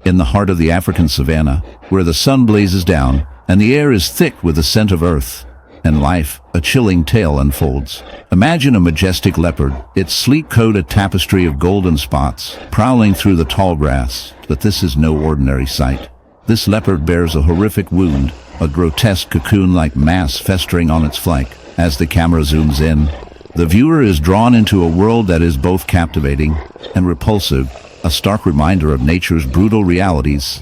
in the heart of the African savanna, where the sun blazes down and the air is thick with the scent of earth and life, a chilling tale unfolds. Imagine a majestic leopard, its sleek coat a tapestry of golden spots, prowling through the tall grass. But this is no ordinary sight. This leopard bears a horrific wound, a grotesque cocoon-like mass festering on its flank. As the camera zooms in, the viewer is drawn into a world that is both captivating and repulsive, a stark reminder of nature's brutal realities.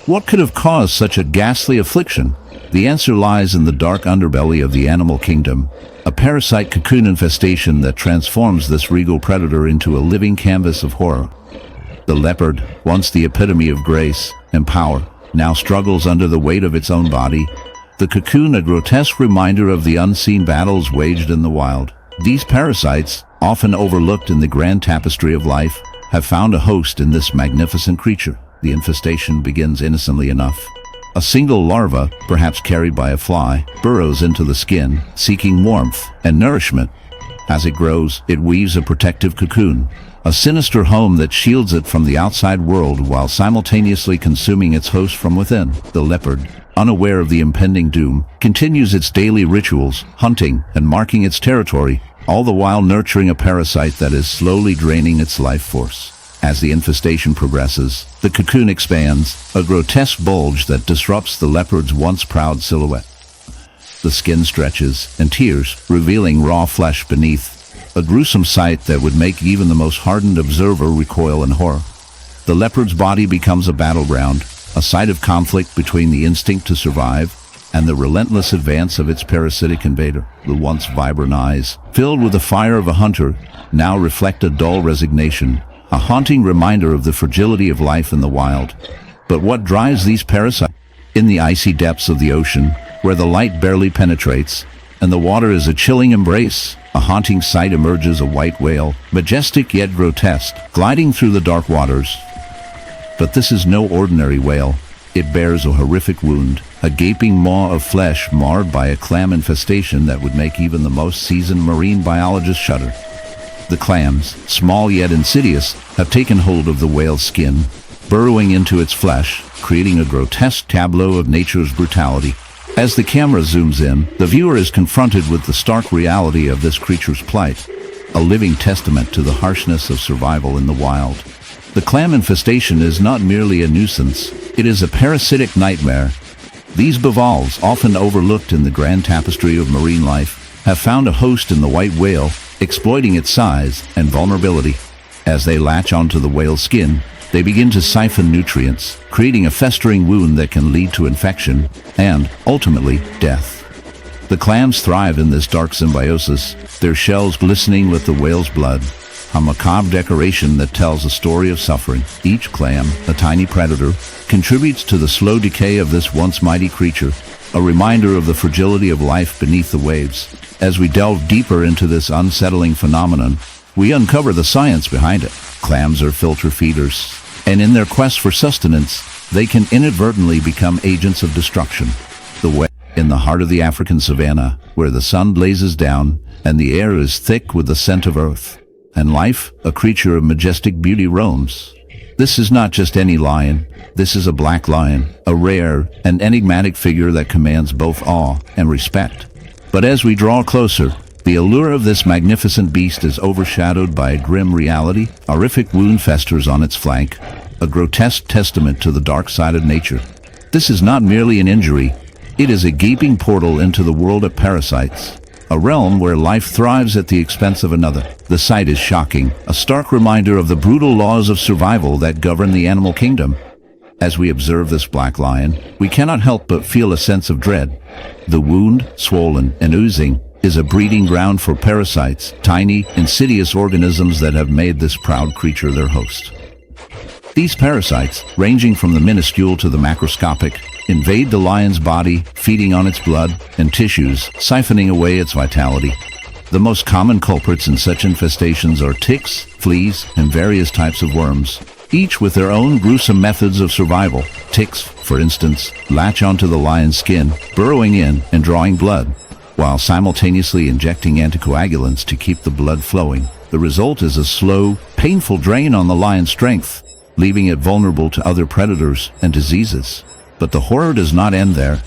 What could have caused such a ghastly affliction? The answer lies in the dark underbelly of the animal kingdom, a parasite cocoon infestation that transforms this regal predator into a living canvas of horror. The leopard, once the epitome of grace and power, now struggles under the weight of its own body, the cocoon a grotesque reminder of the unseen battles waged in the wild. These parasites, often overlooked in the grand tapestry of life, have found a host in this magnificent creature. The infestation begins innocently enough. A single larva, perhaps carried by a fly, burrows into the skin, seeking warmth and nourishment. As it grows, it weaves a protective cocoon, a sinister home that shields it from the outside world while simultaneously consuming its host from within. The leopard, unaware of the impending doom, continues its daily rituals, hunting and marking its territory, all the while nurturing a parasite that is slowly draining its life force. As the infestation progresses, the cocoon expands, a grotesque bulge that disrupts the leopard's once proud silhouette. The skin stretches and tears, revealing raw flesh beneath, a gruesome sight that would make even the most hardened observer recoil in horror. The leopard's body becomes a battleground, a site of conflict between the instinct to survive and the relentless advance of its parasitic invader. The once vibrant eyes, filled with the fire of a hunter, now reflect a dull resignation, a haunting reminder of the fragility of life in the wild. But what drives these parasites? In the icy depths of the ocean, where the light barely penetrates, and the water is a chilling embrace, a haunting sight emerges: a white whale, majestic yet grotesque, gliding through the dark waters. But this is no ordinary whale. It bears a horrific wound, a gaping maw of flesh marred by a clam infestation that would make even the most seasoned marine biologist shudder. The clams, small yet insidious, have taken hold of the whale's skin, burrowing into its flesh, creating a grotesque tableau of nature's brutality. As the camera zooms in, the viewer is confronted with the stark reality of this creature's plight, a living testament to the harshness of survival in the wild. The clam infestation is not merely a nuisance, it is a parasitic nightmare. These bivalves, often overlooked in the grand tapestry of marine life, have found a host in the white whale, exploiting its size and vulnerability. As they latch onto the whale's skin, they begin to siphon nutrients, creating a festering wound that can lead to infection and, ultimately, death. The clams thrive in this dark symbiosis, their shells glistening with the whale's blood, a macabre decoration that tells a story of suffering. Each clam, a tiny predator, contributes to the slow decay of this once mighty creature, a reminder of the fragility of life beneath the waves. As we delve deeper into this unsettling phenomenon, we uncover the science behind it. Clams are filter feeders, and in their quest for sustenance, they can inadvertently become agents of destruction. The whale, in the heart of the African savanna, where the sun blazes down and the air is thick with the scent of earth and life, a creature of majestic beauty roams. This is not just any lion. This is a black lion, a rare and enigmatic figure that commands both awe and respect. But as we draw closer, the allure of this magnificent beast is overshadowed by a grim reality. A horrific wound festers on its flank, a grotesque testament to the dark side of nature. This is not merely an injury, it is a gaping portal into the world of parasites, a realm where life thrives at the expense of another. The sight is shocking, a stark reminder of the brutal laws of survival that govern the animal kingdom. As we observe this black lion, we cannot help but feel a sense of dread. The wound, swollen and oozing, is a breeding ground for parasites, tiny, insidious organisms that have made this proud creature their host. These parasites, ranging from the minuscule to the macroscopic, invade the lion's body, feeding on its blood and tissues, siphoning away its vitality. The most common culprits in such infestations are ticks, fleas, and various types of worms, each with their own gruesome methods of survival. Ticks, for instance, latch onto the lion's skin, burrowing in and drawing blood, while simultaneously injecting anticoagulants to keep the blood flowing. The result is a slow, painful drain on the lion's strength, leaving it vulnerable to other predators and diseases. But the horror does not end there.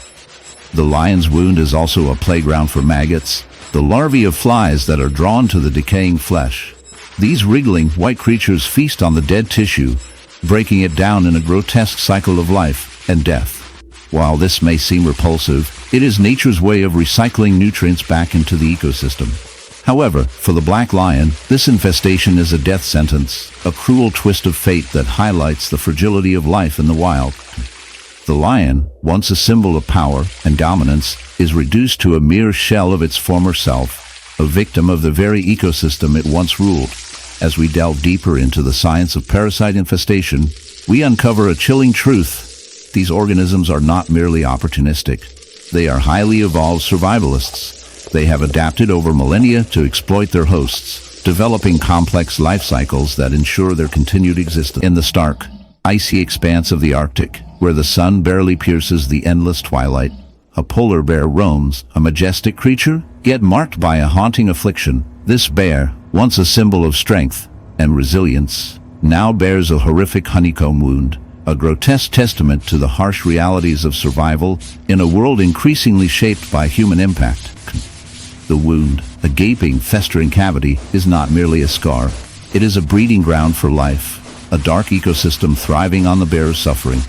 The lion's wound is also a playground for maggots, the larvae of flies that are drawn to the decaying flesh. These wriggling white creatures feast on the dead tissue, breaking it down in a grotesque cycle of life and death. While this may seem repulsive, it is nature's way of recycling nutrients back into the ecosystem. However, for the black lion, this infestation is a death sentence, a cruel twist of fate that highlights the fragility of life in the wild. The lion, once a symbol of power and dominance, is reduced to a mere shell of its former self, a victim of the very ecosystem it once ruled. As we delve deeper into the science of parasite infestation, we uncover a chilling truth. These organisms are not merely opportunistic. They are highly evolved survivalists. They have adapted over millennia to exploit their hosts, developing complex life cycles that ensure their continued existence. In the stark, icy expanse of the Arctic, where the sun barely pierces the endless twilight, a polar bear roams, a majestic creature, yet marked by a haunting affliction. This bear, once a symbol of strength and resilience, now bears a horrific honeycomb wound, a grotesque testament to the harsh realities of survival in a world increasingly shaped by human impact. The wound, a gaping, festering cavity, is not merely a scar. It is a breeding ground for life, a dark ecosystem thriving on the bear's suffering.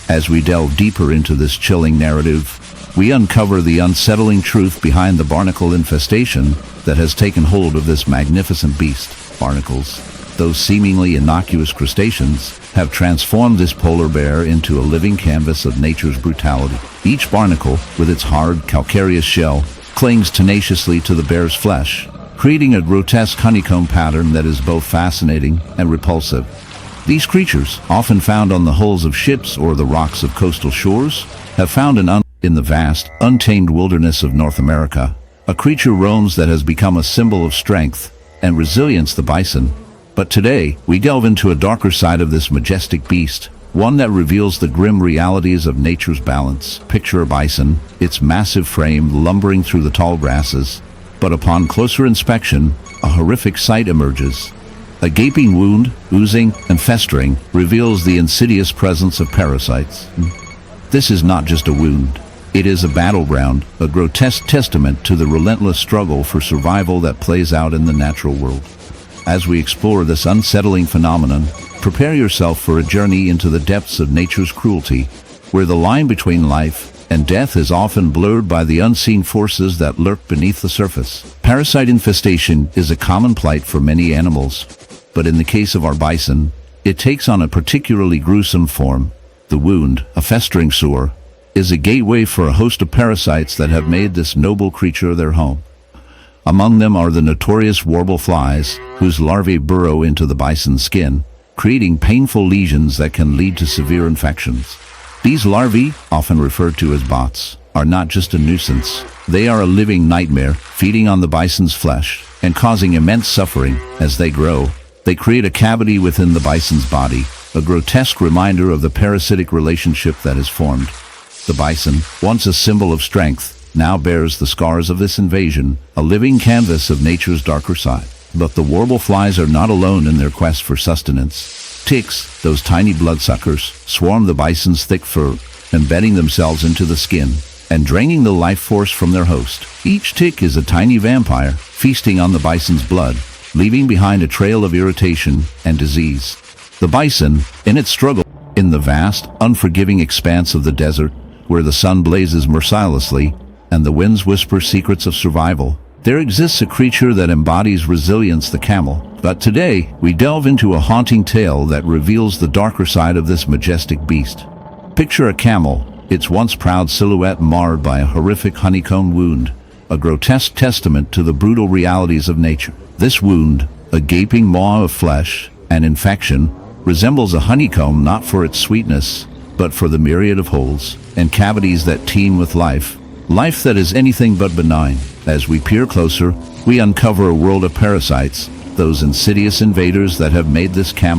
As we delve deeper into this chilling narrative, we uncover the unsettling truth behind the barnacle infestation that has taken hold of this magnificent beast. Barnacles, those seemingly innocuous crustaceans, have transformed this polar bear into a living canvas of nature's brutality. Each barnacle, with its hard, calcareous shell, clings tenaciously to the bear's flesh, creating a grotesque honeycomb pattern that is both fascinating and repulsive. These creatures, often found on the hulls of ships or the rocks of coastal shores, have found in the vast, untamed wilderness of North America, a creature roams that has become a symbol of strength and resilience, the bison. But today, we delve into a darker side of this majestic beast, one that reveals the grim realities of nature's balance. Picture a bison, its massive frame lumbering through the tall grasses. But upon closer inspection, a horrific sight emerges. A gaping wound, oozing and festering, reveals the insidious presence of parasites. This is not just a wound. It is a battleground, a grotesque testament to the relentless struggle for survival that plays out in the natural world. As we explore this unsettling phenomenon, prepare yourself for a journey into the depths of nature's cruelty, where the line between life and death is often blurred by the unseen forces that lurk beneath the surface. Parasite infestation is a common plight for many animals, but in the case of our bison, it takes on a particularly gruesome form. The wound, a festering sore, is a gateway for a host of parasites that have made this noble creature their home. Among them are the notorious warble flies, whose larvae burrow into the bison's skin, creating painful lesions that can lead to severe infections. These larvae, often referred to as bots, are not just a nuisance. They are a living nightmare, feeding on the bison's flesh and causing immense suffering. As they grow, they create a cavity within the bison's body, a grotesque reminder of the parasitic relationship that is formed. The bison, once a symbol of strength, now bears the scars of this invasion, a living canvas of nature's darker side. But the warble flies are not alone in their quest for sustenance. Ticks, those tiny bloodsuckers, swarm the bison's thick fur, embedding themselves into the skin and draining the life force from their host. Each tick is a tiny vampire, feasting on the bison's blood, leaving behind a trail of irritation and disease. The bison, in its struggle, in the vast, unforgiving expanse of the desert, where the sun blazes mercilessly and the winds whisper secrets of survival, there exists a creature that embodies resilience, the camel. But today, we delve into a haunting tale that reveals the darker side of this majestic beast. Picture a camel, its once proud silhouette marred by a horrific honeycomb wound, a grotesque testament to the brutal realities of nature. This wound, a gaping maw of flesh and infection, resembles a honeycomb not for its sweetness, but for the myriad of holes and cavities that teem with life that is anything but benign. As we peer closer, we uncover a world of parasites, those insidious invaders that have made this camel